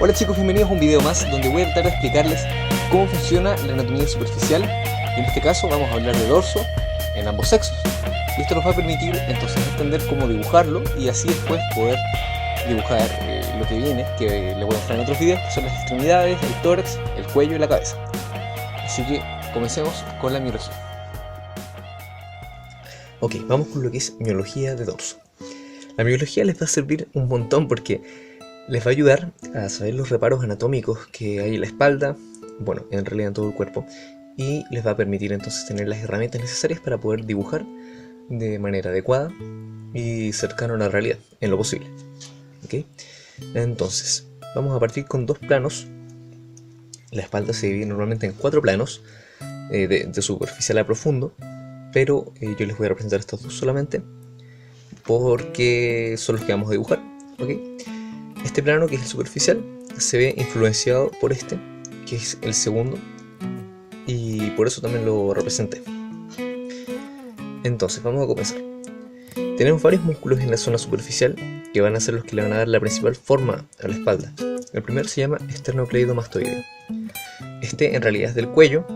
Hola chicos, bienvenidos a un video más donde voy a tratar de explicarles cómo funciona la anatomía superficial y en este caso vamos a hablar de dorso en ambos sexos. Y esto nos va a permitir entonces entender cómo dibujarlo y así después poder dibujar lo que viene, que le voy a mostrar en otros videos, que son las extremidades, el tórax, el cuello y la cabeza. Así que comencemos con la miología. Ok, vamos con lo que es miología de dorso. La miología les va a servir un montón porque les va a ayudar a saber los reparos anatómicos que hay en la espalda, bueno, en realidad en todo el cuerpo, y les va a permitir entonces tener las herramientas necesarias para poder dibujar de manera adecuada y cercano a la realidad, en lo posible. ¿Okay? Entonces, vamos a partir con dos planos. La espalda se divide normalmente en 4 planos, de superficial a profundo, pero yo les voy a representar estos dos solamente, porque son los que vamos a dibujar. ¿Okay? Este plano, que es el superficial, se ve influenciado por este, que es el segundo, y por eso también lo representé. Entonces, vamos a comenzar. Tenemos varios músculos en la zona superficial que van a ser los que le van a dar la principal forma a la espalda. El primero se llama esternocleidomastoideo. Este en realidad es del cuello,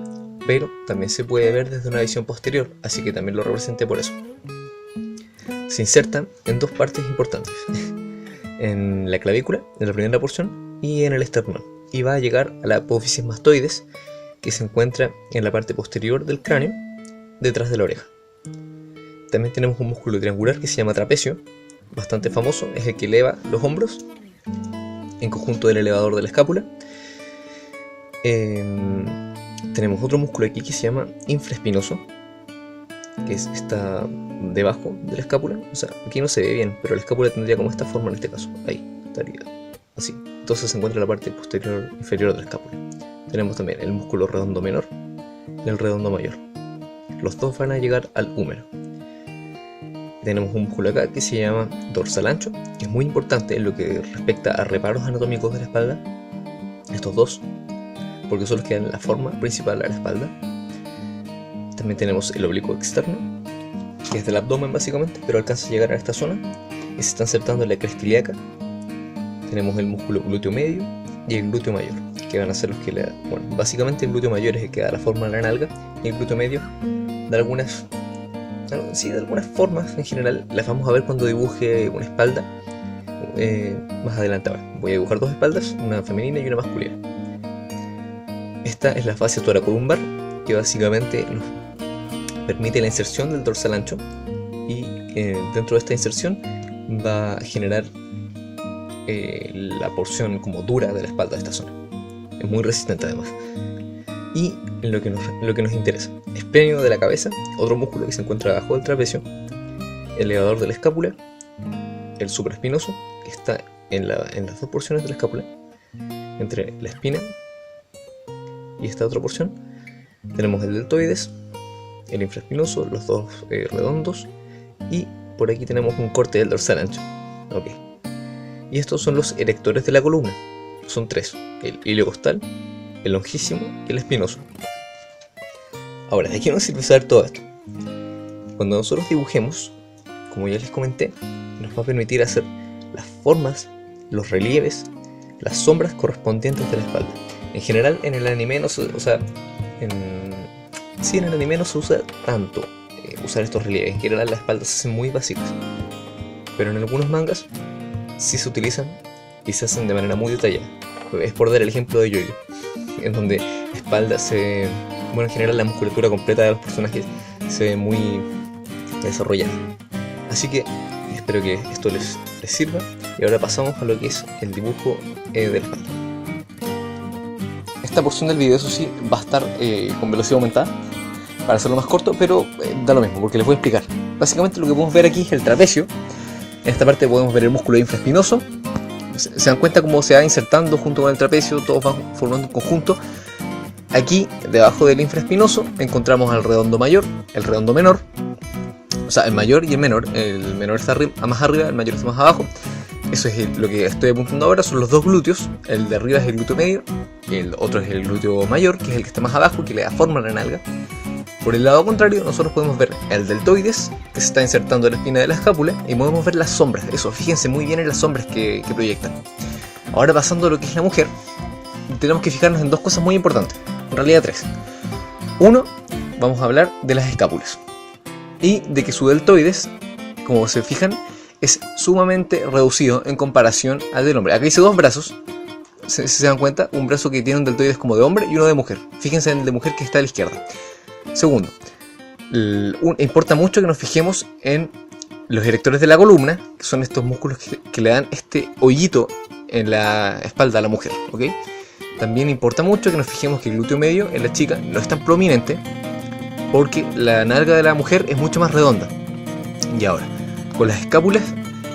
pero también se puede ver desde una visión posterior, así que también lo representé por eso. Se inserta en dos partes importantes. En la clavícula, en la primera porción, y en el esternón, y va a llegar a la apófisis mastoides, que se encuentra en la parte posterior del cráneo, detrás de la oreja. También tenemos un músculo triangular que se llama trapecio, bastante famoso, es el que eleva los hombros, en conjunto del elevador de la escápula. Tenemos otro músculo aquí que se llama infraespinoso, que está debajo de la escápula. O sea, aquí no se ve bien, pero la escápula tendría como esta forma en este caso. Ahí, estaría así. Entonces se encuentra en la parte posterior inferior de la escápula. Tenemos también el músculo redondo menor y el redondo mayor. Los dos van a llegar al húmero. Tenemos un músculo acá que se llama dorsal ancho, que es muy importante en lo que respecta a reparos anatómicos de la espalda. Estos dos, porque son los que dan la forma principal a la espalda. También tenemos el oblicuo externo, que es del abdomen básicamente, pero alcanza a llegar a esta zona y se está insertando en la cresta ilíaca. Tenemos el músculo glúteo medio y el glúteo mayor, que van a ser los que le dan, bueno, básicamente el glúteo mayor es el que da la forma a la nalga, y el glúteo medio de algunas formas en general las vamos a ver cuando dibuje una espalda más adelante. Ahora voy a dibujar dos espaldas, una femenina y una masculina. Esta es la fascia toracolumbar, que básicamente nos permite la inserción del dorsal ancho, y dentro de esta inserción va a generar la porción como dura de la espalda de esta zona. Es muy resistente además. Y en lo que nos interesa, esplenio de la cabeza, otro músculo que se encuentra abajo del trapecio, el elevador de la escápula, el supraespinoso, que está en las dos porciones de la escápula, entre la espina y esta otra porción. Tenemos el deltoides, el infraespinoso, los dos redondos, y por aquí tenemos un corte del dorsal ancho. Okay. Y estos son los erectores de la columna. Son tres: el iliocostal, el longísimo y el espinoso. Ahora, ¿de qué nos sirve saber todo esto? Cuando nosotros dibujemos, como ya les comenté, nos va a permitir hacer las formas, los relieves, las sombras correspondientes de la espalda. En general, en el anime no se, en el anime no se usa tanto usar estos relieves. En general las espaldas se hacen muy básicas, pero en algunos mangas sí se utilizan y se hacen de manera muy detallada. Es por dar el ejemplo de Yoyo, en donde la espalda en general la musculatura completa de los personajes se ve muy desarrollada. Así que espero que esto les sirva, y ahora pasamos a lo que es el dibujo de la espalda. Esta porción del video, eso sí, va a estar con velocidad aumentada para hacerlo más corto, pero da lo mismo porque les voy a explicar. Básicamente lo que podemos ver aquí es el trapecio. En esta parte podemos ver el músculo infraespinoso. Se dan cuenta cómo se va insertando junto con el trapecio, todos van formando un conjunto. Aquí, debajo del infraespinoso, encontramos al redondo mayor, el redondo menor, o sea, el mayor y el menor. El menor está más arriba, el mayor está más abajo. Eso es lo que estoy apuntando ahora, son los dos glúteos. El de arriba es el glúteo medio, y el otro es el glúteo mayor, que es el que está más abajo, que le da forma a la nalga. Por el lado contrario, nosotros podemos ver el deltoides, que se está insertando en la espina de la escápula, y podemos ver las sombras. Eso, fíjense muy bien en las sombras que proyectan. Ahora pasando a lo que es la mujer, tenemos que fijarnos en dos cosas muy importantes, en realidad tres. Uno, vamos a hablar de las escápulas y de que su deltoides, como se fijan, es sumamente reducido en comparación al del hombre. Acá dice dos brazos, si se dan cuenta, un brazo que tiene un deltoides como de hombre y uno de mujer. Fíjense en el de mujer que está a la izquierda. Segundo, importa mucho que nos fijemos en los erectores de la columna, que son estos músculos que le dan este hoyito en la espalda a la mujer, ¿ok? También importa mucho que nos fijemos que el glúteo medio en la chica no es tan prominente, porque la nalga de la mujer es mucho más redonda. Y ahora, con las escápulas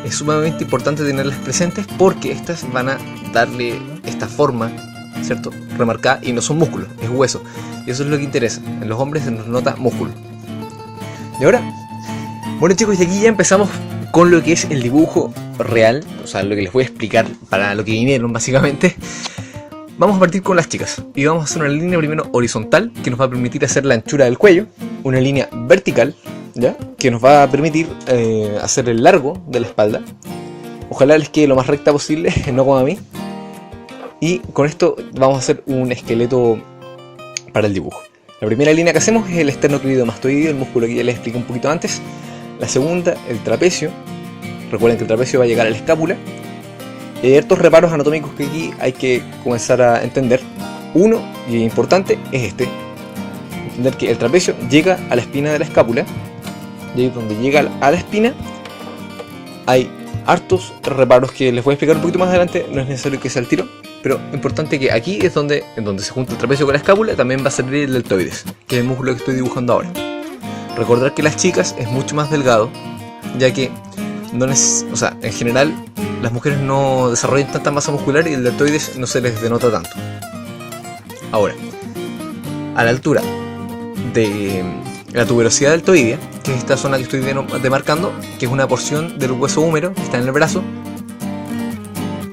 es sumamente importante tenerlas presentes, porque estas van a darle esta forma, ¿cierto?, remarcada, y no son músculos, es hueso. Y eso es lo que interesa. En los hombres se nos nota músculo. Y ahora, bueno chicos, y aquí ya empezamos con lo que es el dibujo real, o sea, lo que les voy a explicar para lo que vinieron básicamente. Vamos a partir con las chicas y vamos a hacer una línea primero horizontal que nos va a permitir hacer la anchura del cuello, una línea vertical, ¿ya?, que nos va a permitir hacer el largo de la espalda. Ojalá les quede lo más recta posible, no como a mí. Y con esto vamos a hacer un esqueleto para el dibujo. La primera línea que hacemos es el esternocleidomastoideo, el músculo que ya les expliqué un poquito antes. La segunda, el trapecio. Recuerden que el trapecio va a llegar a la escápula. Hay ciertos reparos anatómicos que aquí hay que comenzar a entender. Uno, y importante, es este. Entender que el trapecio llega a la espina de la escápula. Y ahí donde llega a la espina hay hartos reparos que les voy a explicar un poquito más adelante. No es necesario que sea el tiro, pero importante que aquí es donde se junta el trapecio con la escápula. También va a salir el deltoides, que es el músculo que estoy dibujando ahora. Recordar que las chicas es mucho más delgado, ya que en general las mujeres no desarrollan tanta masa muscular y el deltoides no se les denota tanto. Ahora, a la altura de la tuberosidad deltoidea, que es esta zona que estoy demarcando, que es una porción del hueso húmero que está en el brazo,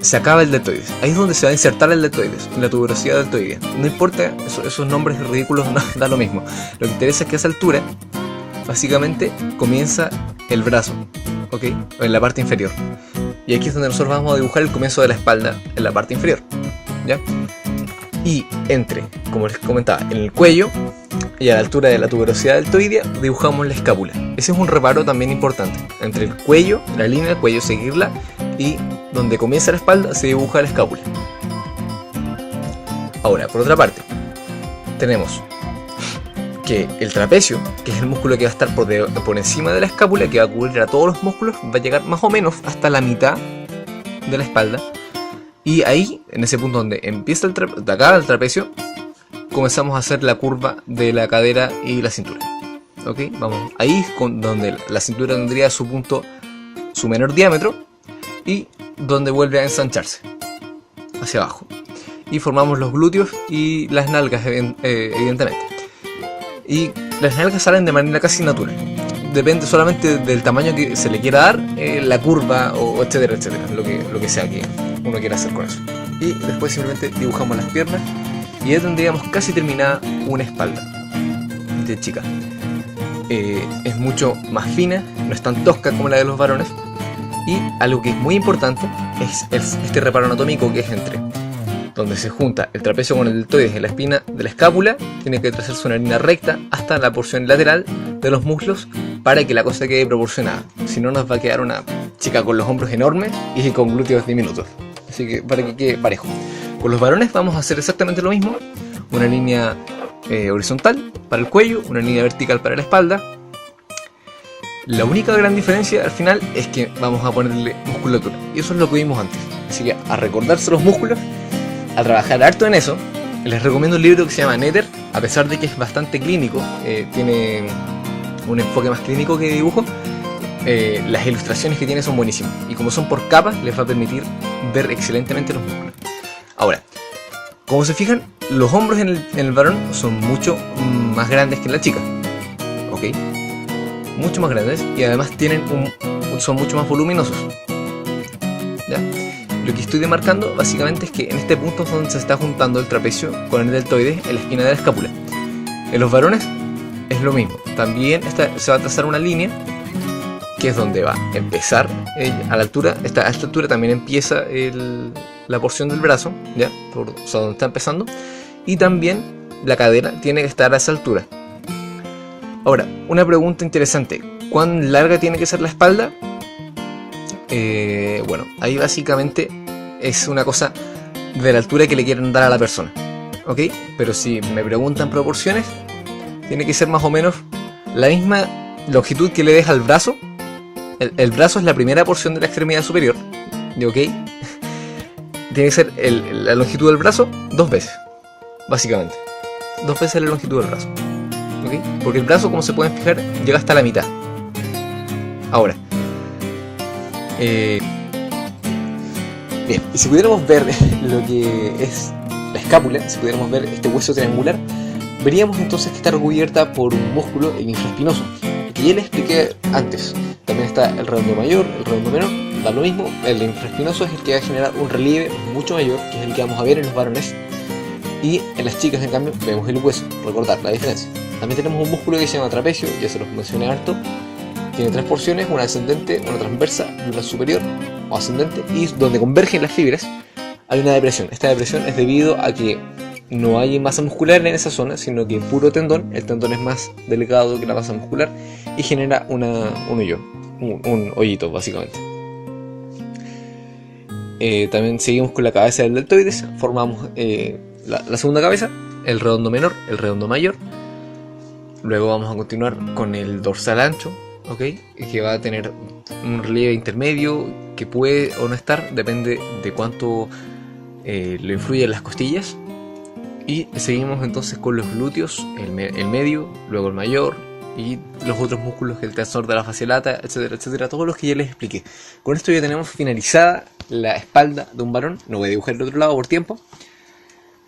se acaba el deltoides. Ahí es donde se va a insertar el deltoides, en la tuberosidad deltoidea. No importa, esos nombres ridículos no da lo mismo. Lo que interesa es que a esa altura básicamente comienza el brazo, ¿ok? En la parte inferior. Y aquí es donde nosotros vamos a dibujar el comienzo de la espalda en la parte inferior, ¿ya? Y como les comentaba, en el cuello y a la altura de la tuberosidad deltoidea dibujamos la escápula. Ese es un reparo también importante. Entre el cuello, la línea del cuello, seguirla, y donde comienza la espalda se dibuja la escápula. Ahora, por otra parte, tenemos que el trapecio, que es el músculo que va a estar por encima de la escápula, que va a cubrir a todos los músculos, va a llegar más o menos hasta la mitad de la espalda. Y ahí, en ese punto donde empieza de acá el trapecio, comenzamos a hacer la curva de la cadera y la cintura. ¿Ok? Vamos, ahí es donde la cintura tendría su punto, su menor diámetro, y donde vuelve a ensancharse hacia abajo. Y formamos los glúteos y las nalgas, evidentemente. Y las nalgas salen de manera casi natural. Depende solamente del tamaño que se le quiera dar, la curva, o etcétera, etcétera, lo que sea que uno quiera hacer con eso. Y después simplemente dibujamos las piernas y ya tendríamos casi terminada una espalda de chica. Es mucho más fina, no es tan tosca como la de los varones. Y algo que es muy importante es este reparo anatómico, que es entre donde se junta el trapecio con el deltoides en la espina de la escápula. Tiene que trazarse una línea recta hasta la porción lateral de los muslos para que la cosa quede proporcionada. Si no, nos va a quedar una chica con los hombros enormes y con glúteos diminutos. Así que para que quede parejo. Con los varones vamos a hacer exactamente lo mismo. Una línea horizontal para el cuello, una línea vertical para la espalda. La única gran diferencia al final es que vamos a ponerle musculatura. Y eso es lo que vimos antes. Así que a recordarse los músculos, a trabajar harto en eso. Les recomiendo un libro que se llama Nether. A pesar de que es bastante clínico, tiene un enfoque más clínico que de dibujo, las ilustraciones que tiene son buenísimas. Y como son por capas, les va a permitir ver excelentemente los músculos. Ahora, como se fijan, los hombros en el varón son mucho más grandes que en la chica. ¿Ok? Mucho más grandes, y además son mucho más voluminosos. ¿Ya? Lo que estoy demarcando básicamente es que en este punto es donde se está juntando el trapecio con el deltoides en la esquina de la escápula. En los varones es lo mismo. También se va a trazar una línea que es donde va a empezar a la altura. A esta altura también empieza la porción del brazo, ¿ya? O sea, donde está empezando. Y también la cadera tiene que estar a esa altura. Ahora, una pregunta interesante: ¿cuán larga tiene que ser la espalda? Bueno, ahí básicamente es una cosa de la altura que le quieren dar a la persona, ¿ok? Pero si me preguntan proporciones, tiene que ser más o menos la misma longitud que le deja al brazo. El brazo es la primera porción de la extremidad superior, ¿ok? Tiene que ser la longitud del brazo 2 veces, básicamente. 2 veces la longitud del brazo, ¿ok? Porque el brazo, como se pueden fijar, llega hasta la mitad. Ahora, bien, y si pudiéramos ver lo que es la escápula, si pudiéramos ver este hueso triangular, veríamos entonces que está recubierta por un músculo, el infraespinoso, que ya les expliqué antes. También está el redondo mayor, el redondo menor, da lo mismo. El infraespinoso es el que va a generar un relieve mucho mayor, que es el que vamos a ver en los varones. Y en las chicas, en cambio, vemos el hueso. Recordar la diferencia. También tenemos un músculo que se llama trapecio, ya se los mencioné harto. Tiene 3 porciones, una descendente, una transversa y una superior o ascendente, y donde convergen las fibras hay una depresión. Esta depresión es debido a que no hay masa muscular en esa zona, sino que puro tendón. El tendón es más delgado que la masa muscular y genera un hoyo, un hoyito básicamente. También seguimos con la cabeza del deltoides. Formamos la segunda cabeza, el redondo menor, el redondo mayor. Luego vamos a continuar con el dorsal ancho, ¿ok? Que va a tener un relieve intermedio que puede o no estar, depende de cuánto lo influyen las costillas. Y seguimos entonces con los glúteos, el medio, luego el mayor y los otros músculos, el tensor de la fascia lata, etcétera, etcétera, todos los que ya les expliqué. Con esto ya tenemos finalizada la espalda de un varón. No voy a dibujar el otro lado por tiempo.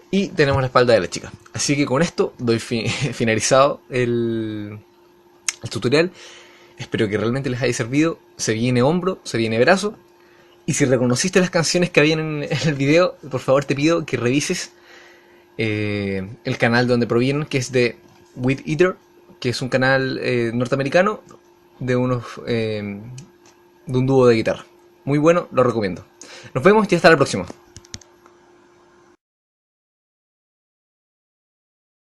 Y tenemos la espalda de la chica. Así que con esto doy finalizado el tutorial. Espero que realmente les haya servido. Se viene hombro, se viene brazo. Y si reconociste las canciones que habían en el video, por favor te pido que revises el canal de donde provienen, que es de Weed Eater, que es un canal norteamericano de un dúo de guitarra. Muy bueno, lo recomiendo. Nos vemos y hasta la próxima.